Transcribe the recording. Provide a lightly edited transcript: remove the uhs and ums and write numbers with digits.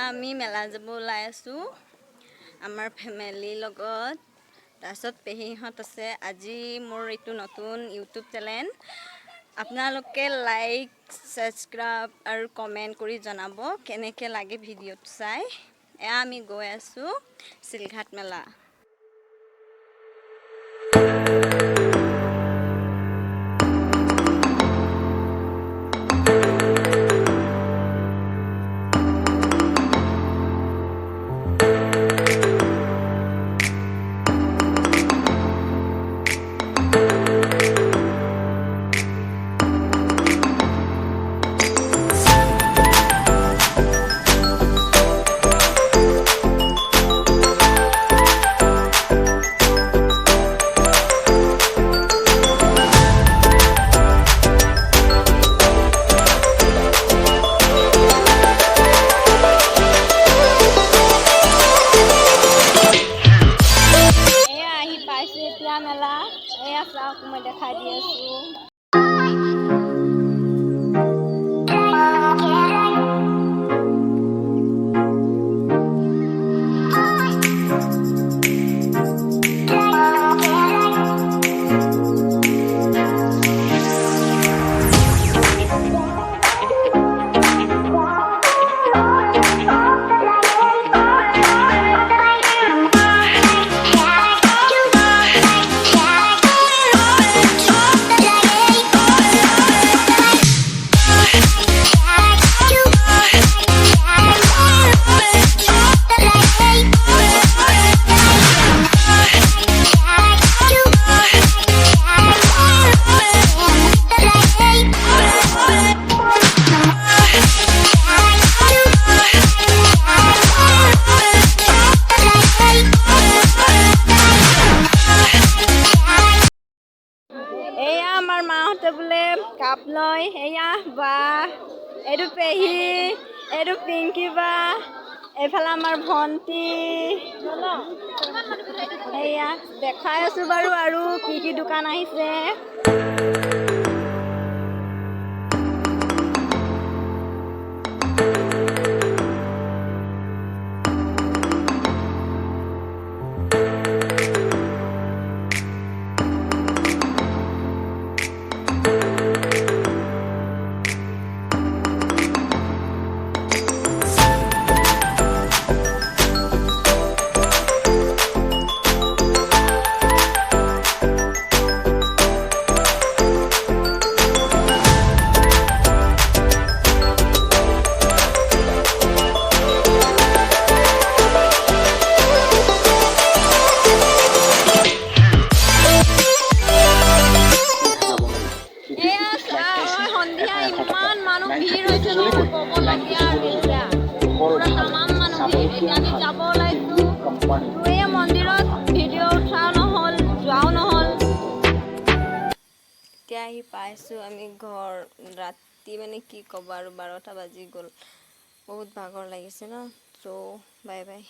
আমি মেলা যাব ওলাই আছোঁ আমাৰ ফেমিলিৰ লগত। তাৰপিছত পেহীহঁত আছে। আজি মোৰ এইটো নতুন ইউটিউব চেনেল। আপোনালোকে লাইক ছাবস্ক্ৰাইব আৰু কমেণ্ট কৰি জনাব কেনেকৈ লাগে ভিডিঅ'টো চাই। এয়া আমি গৈ আছোঁ shilghat মেলা। মেলা এয়া চাওক মই দেখাই দি আছোঁ। এয়া আমাৰ মাহঁতে বোলে কাপ লয়। এয়া বা এইটো পেহী, এইটো পিংকি বা, এইফালে আমাৰ ভণ্টি। এয়া দেখাই আছোঁ বাৰু আৰু কি দোকান আহিছে। ইমান মানুহ ভিৰ হৈছে নহয় ক'বলগীয়া এতিয়া পুৰা তামাম মানুহ ভিৰ। এতিয়া আমি যাব ওলাইছোঁ। এই মন্দিৰত ভিডিঅ' উঠাও নহ'ল, যোৱাও নহ'ল। এতিয়া আহি পাইছোঁ আমি ঘৰ। ৰাতি মানে কি ক'ব আৰু 12টা বাজি গ'ল। বহুত ভাগৰ লাগিছে ন। চ' বাই বাই।